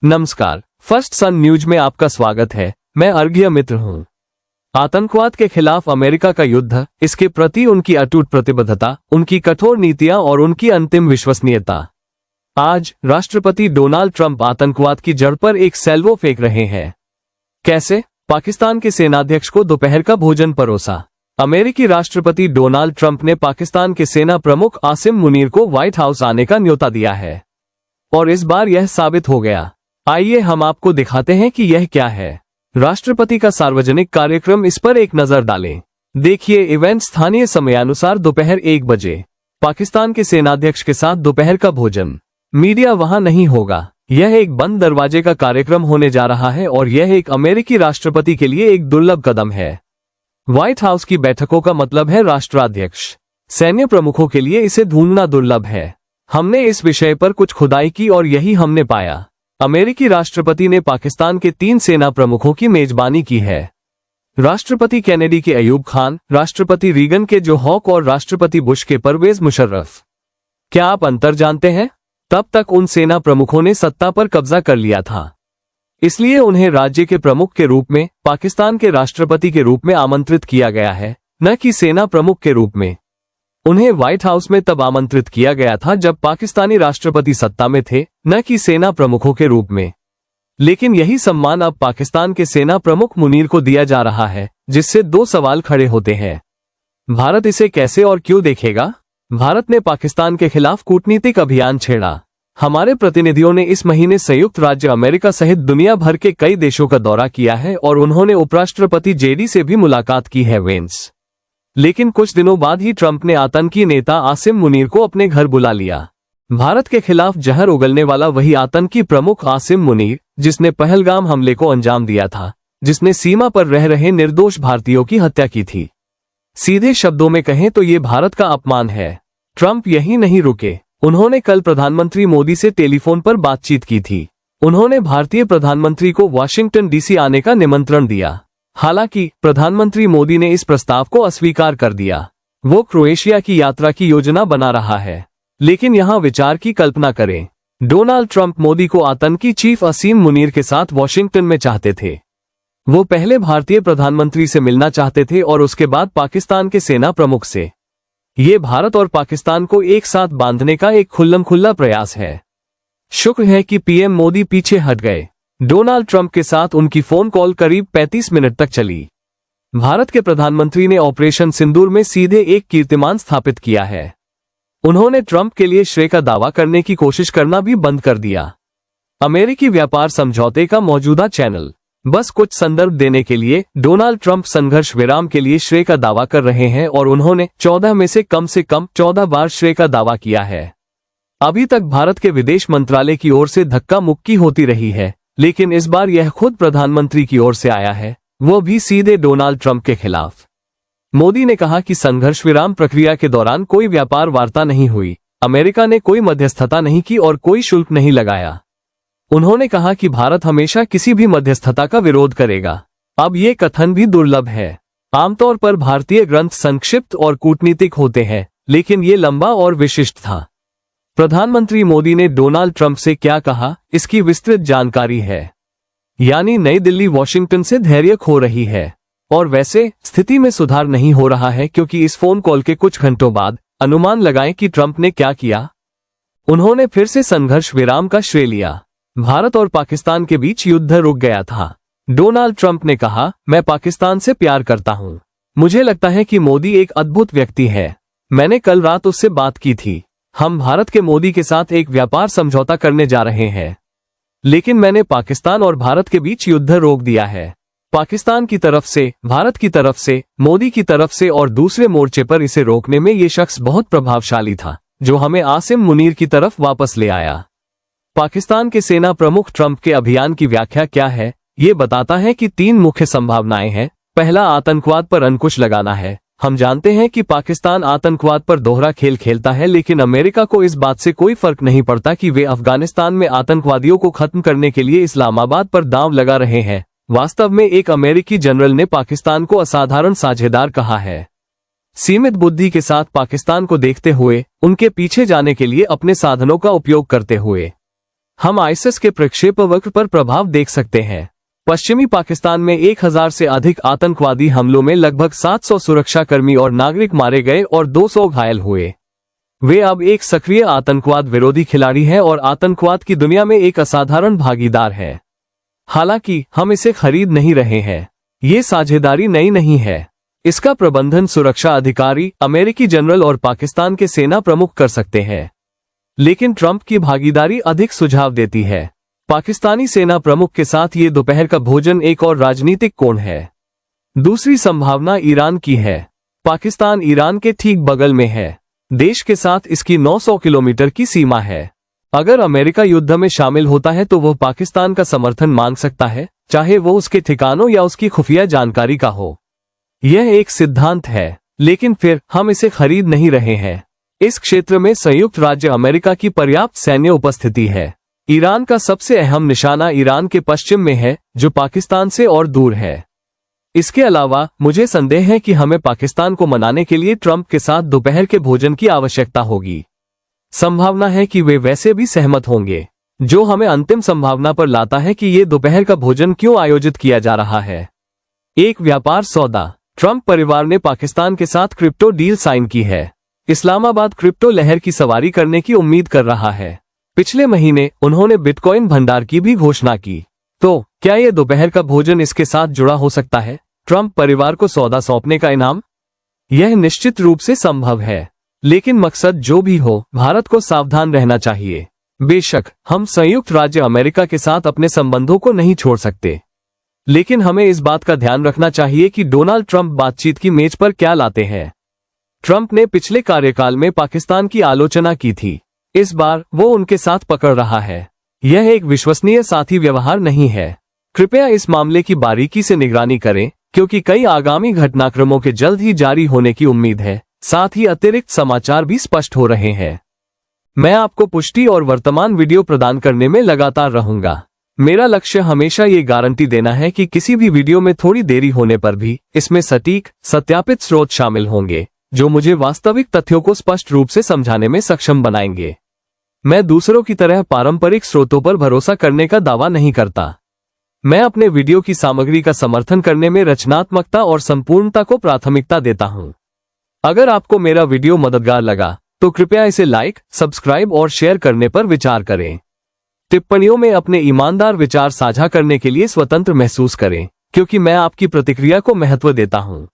नमस्कार, फर्स्ट सन न्यूज में आपका स्वागत है। मैं अर्घ्य मित्र हूं। आतंकवाद के खिलाफ अमेरिका का युद्ध, इसके प्रति उनकी अटूट प्रतिबद्धता, उनकी कठोर नीतियां और उनकी अंतिम विश्वसनीयता। आज राष्ट्रपति डोनाल्ड ट्रंप आतंकवाद की जड़ पर एक सैल्वो फेंक रहे हैं। कैसे? पाकिस्तान के सेनाध्यक्ष को दोपहर का भोजन परोसा। अमेरिकी राष्ट्रपति डोनाल्ड ट्रंप ने पाकिस्तान के सेना प्रमुख आसिम मुनीर को व्हाइट हाउस आने का न्योता दिया है और इस बार यह साबित हो गया। आइए हम आपको दिखाते हैं कि यह क्या है। राष्ट्रपति का सार्वजनिक कार्यक्रम, इस पर एक नजर डालें। देखिए इवेंट। स्थानीय समयानुसार दोपहर 1 बजे पाकिस्तान के सेनाध्यक्ष के साथ दोपहर का भोजन। मीडिया वहां नहीं होगा। यह एक बंद दरवाजे का कार्यक्रम होने जा रहा है और यह एक अमेरिकी राष्ट्रपति के लिए एक दुर्लभ कदम है। व्हाइट हाउस की बैठकों का मतलब है राष्ट्राध्यक्ष। सैन्य प्रमुखों के लिए इसे ढूंढना दुर्लभ है। हमने इस विषय पर कुछ खुदाई की और यही हमने पाया। अमेरिकी राष्ट्रपति ने पाकिस्तान के 3 सेना प्रमुखों की मेजबानी की है। राष्ट्रपति कैनेडी के अयूब खान, राष्ट्रपति रीगन के जो हॉक और राष्ट्रपति बुश के परवेज मुशर्रफ। क्या आप अंतर जानते हैं? तब तक उन सेना प्रमुखों ने सत्ता पर कब्जा कर लिया था, इसलिए उन्हें राज्य के प्रमुख के रूप में, पाकिस्तान के राष्ट्रपति के रूप में आमंत्रित किया गया है, न कि सेना प्रमुख के रूप में। उन्हें व्हाइट हाउस में तब आमंत्रित किया गया था जब पाकिस्तानी राष्ट्रपति सत्ता में थे, न कि सेना प्रमुखों के रूप में। लेकिन यही सम्मान अब पाकिस्तान के सेना प्रमुख मुनीर को दिया जा रहा है, जिससे 2 सवाल खड़े होते हैं। भारत इसे कैसे और क्यों देखेगा? भारत ने पाकिस्तान के खिलाफ कूटनीतिक अभियान छेड़ा। हमारे प्रतिनिधियों ने इस महीने संयुक्त राज्य अमेरिका सहित दुनिया भर के कई देशों का दौरा किया है और उन्होंने उपराष्ट्रपति जेडी से भी मुलाकात की है। वेंस। लेकिन कुछ दिनों बाद ही ट्रंप ने आतंकी नेता आसिम मुनीर को अपने घर बुला लिया। भारत के खिलाफ जहर उगलने वाला वही आतंकी प्रमुख आसिम मुनीर, जिसने पहलगाम हमले को अंजाम दिया था, जिसने सीमा पर रह रहे निर्दोष भारतीयों की हत्या की थी। सीधे शब्दों में कहें तो ये भारत का अपमान है। ट्रंप यहीं नहीं रुके। उन्होंने कल प्रधानमंत्री मोदी से टेलीफोन पर बातचीत की थी। उन्होंने भारतीय प्रधानमंत्री को वाशिंगटन डीसी आने का निमंत्रण दिया। हालांकि प्रधानमंत्री मोदी ने इस प्रस्ताव को अस्वीकार कर दिया। वो क्रोएशिया की यात्रा की योजना बना रहा है। लेकिन यहां विचार की कल्पना करें। डोनाल्ड ट्रंप मोदी को आतंकी चीफ आसिम मुनीर के साथ वॉशिंगटन में चाहते थे। वो पहले भारतीय प्रधानमंत्री से मिलना चाहते थे और उसके बाद पाकिस्तान के सेना प्रमुख से। ये भारत और पाकिस्तान को एक साथ बांधने का एक खुल्लम-खुल्ला प्रयास है। शुक्र है कि पीएम मोदी पीछे हट गए। डोनाल्ड ट्रंप के साथ उनकी फोन कॉल करीब 35 मिनट तक चली। भारत के प्रधानमंत्री ने ऑपरेशन सिंदूर में सीधे एक कीर्तिमान स्थापित किया है। उन्होंने ट्रंप के लिए श्रेय का दावा करने की कोशिश करना भी बंद कर दिया। अमेरिकी व्यापार समझौते का मौजूदा चैनल। बस कुछ संदर्भ देने के लिए, डोनाल्ड ट्रंप संघर्ष विराम के लिए श्रेय का दावा कर रहे हैं और उन्होंने 14 में से कम 14 बार श्रेय का दावा किया है। अभी तक भारत के विदेश मंत्रालय की ओर से धक्का मुक्की होती रही है, लेकिन इस बार यह खुद प्रधानमंत्री की ओर से आया है, वो भी सीधे डोनाल्ड ट्रंप के खिलाफ। मोदी ने कहा कि संघर्ष विराम प्रक्रिया के दौरान कोई व्यापार वार्ता नहीं हुई, अमेरिका ने कोई मध्यस्थता नहीं की और कोई शुल्क नहीं लगाया। उन्होंने कहा कि भारत हमेशा किसी भी मध्यस्थता का विरोध करेगा। अब ये कथन भी दुर्लभ है। आमतौर पर भारतीय ग्रंथ संक्षिप्त और कूटनीतिक होते हैं, लेकिन ये लंबा और विशिष्ट था। प्रधानमंत्री मोदी ने डोनाल्ड ट्रंप से क्या कहा, इसकी विस्तृत जानकारी है। यानी नई दिल्ली वॉशिंगटन से धैर्य खो रही है। और वैसे स्थिति में सुधार नहीं हो रहा है, क्योंकि इस फोन कॉल के कुछ घंटों बाद अनुमान लगाएं कि ट्रंप ने क्या किया। उन्होंने फिर से संघर्ष विराम का श्रेय लिया। भारत और पाकिस्तान के बीच युद्ध रुक गया था। डोनाल्ड ट्रंप ने कहा, मैं पाकिस्तान से प्यार करता हूं। मुझे लगता है कि मोदी एक अद्भुत व्यक्ति है। मैंने कल रात उससे बात की थी। हम भारत के मोदी के साथ एक व्यापार समझौता करने जा रहे हैं, लेकिन मैंने पाकिस्तान और भारत के बीच युद्ध रोक दिया है। पाकिस्तान की तरफ से, भारत की तरफ से, मोदी की तरफ से और दूसरे मोर्चे पर इसे रोकने में ये शख्स बहुत प्रभावशाली था, जो हमें आसिम मुनीर की तरफ वापस ले आया। पाकिस्तान के सेना प्रमुख ट्रंप के अभियान की व्याख्या क्या है? ये बताता है कि 3 मुख्य संभावनाएं हैं। पहला, आतंकवाद पर अंकुश लगाना है। हम जानते हैं कि पाकिस्तान आतंकवाद पर दोहरा खेल खेलता है, लेकिन अमेरिका को इस बात से कोई फर्क नहीं पड़ता कि वे अफगानिस्तान में आतंकवादियों को खत्म करने के लिए इस्लामाबाद पर दांव लगा रहे हैं। वास्तव में एक अमेरिकी जनरल ने पाकिस्तान को असाधारण साझेदार कहा है। सीमित बुद्धि के साथ पाकिस्तान को देखते हुए, उनके पीछे जाने के लिए अपने साधनों का उपयोग करते हुए। हम आईएसआईएस के प्रक्षेपवक्र पर प्रभाव देख सकते हैं। पश्चिमी पाकिस्तान में 1000 से अधिक आतंकवादी हमलों में लगभग 700 सुरक्षाकर्मी और नागरिक मारे गए और 200 घायल हुए। वे अब एक सक्रिय आतंकवाद विरोधी खिलाड़ी हैं और आतंकवाद की दुनिया में एक असाधारण भागीदार है। हालांकि हम इसे खरीद नहीं रहे हैं। ये साझेदारी नई नहीं है। इसका प्रबंधन सुरक्षा अधिकारी, अमेरिकी जनरल और पाकिस्तान के सेना प्रमुख कर सकते हैं। लेकिन ट्रंप की भागीदारी अधिक सुझाव देती है। पाकिस्तानी सेना प्रमुख के साथ ये दोपहर का भोजन एक और राजनीतिक कोण है। दूसरी संभावना ईरान की है। पाकिस्तान ईरान के ठीक बगल में है। देश के साथ इसकी 900 किलोमीटर की सीमा है। अगर अमेरिका युद्ध में शामिल होता है तो वह पाकिस्तान का समर्थन मांग सकता है, चाहे वो उसके ठिकानों या उसकी खुफिया जानकारी का हो। यह एक सिद्धांत है, लेकिन फिर हम इसे खरीद नहीं रहे हैं। इस क्षेत्र में संयुक्त राज्य अमेरिका की पर्याप्त सैन्य उपस्थिति है। ईरान का सबसे अहम निशाना ईरान के पश्चिम में है, जो पाकिस्तान से और दूर है। इसके अलावा मुझे संदेह है कि हमें पाकिस्तान को मनाने के लिए ट्रंप के साथ दोपहर के भोजन की आवश्यकता होगी। संभावना है कि वे वैसे भी सहमत होंगे, जो हमें अंतिम संभावना पर लाता है कि ये दोपहर का भोजन क्यों आयोजित किया जा रहा है। एक व्यापार सौदा। ट्रंप परिवार ने पाकिस्तान के साथ क्रिप्टो डील साइन की है। इस्लामाबाद क्रिप्टो लहर की सवारी करने की उम्मीद कर रहा है। पिछले महीने उन्होंने बिटकॉइन भंडार की भी घोषणा की। तो क्या ये दोपहर का भोजन इसके साथ जुड़ा हो सकता है? ट्रंप परिवार को सौदा सौंपने का इनाम? यह निश्चित रूप से संभव है, लेकिन मकसद जो भी हो, भारत को सावधान रहना चाहिए। बेशक हम संयुक्त राज्य अमेरिका के साथ अपने संबंधों को नहीं छोड़ सकते, लेकिन हमें इस बात का ध्यान रखना चाहिए कि डोनाल्ड ट्रंप बातचीत की मेज पर क्या लाते हैं। ट्रंप ने पिछले कार्यकाल में पाकिस्तान की आलोचना की थी। इस बार वो उनके साथ पकड़ रहा है। यह एक विश्वसनीय साथी व्यवहार नहीं है। कृपया इस मामले की बारीकी से निगरानी करें, क्योंकि कई आगामी घटनाक्रमों के जल्द ही जारी होने की उम्मीद है। साथ ही अतिरिक्त समाचार भी स्पष्ट हो रहे हैं। मैं आपको पुष्टि और वर्तमान वीडियो प्रदान करने में लगातार रहूंगा। मेरा लक्ष्य हमेशा ये गारंटी देना है कि किसी भी वीडियो में थोड़ी देरी होने पर भी इसमें सटीक, सत्यापित स्रोत शामिल होंगे, जो मुझे वास्तविक तथ्यों को स्पष्ट रूप से समझाने में सक्षम बनाएंगे। मैं दूसरों की तरह पारंपरिक स्रोतों पर भरोसा करने का दावा नहीं करता। मैं अपने वीडियो की सामग्री का समर्थन करने में रचनात्मकता और संपूर्णता को प्राथमिकता देता हूं। अगर आपको मेरा वीडियो मददगार लगा तो कृपया इसे लाइक, सब्सक्राइब और शेयर करने पर विचार करें। टिप्पणियों में अपने ईमानदार विचार साझा करने के लिए स्वतंत्र महसूस करें, क्योंकि मैं आपकी प्रतिक्रिया को महत्व देता हूं।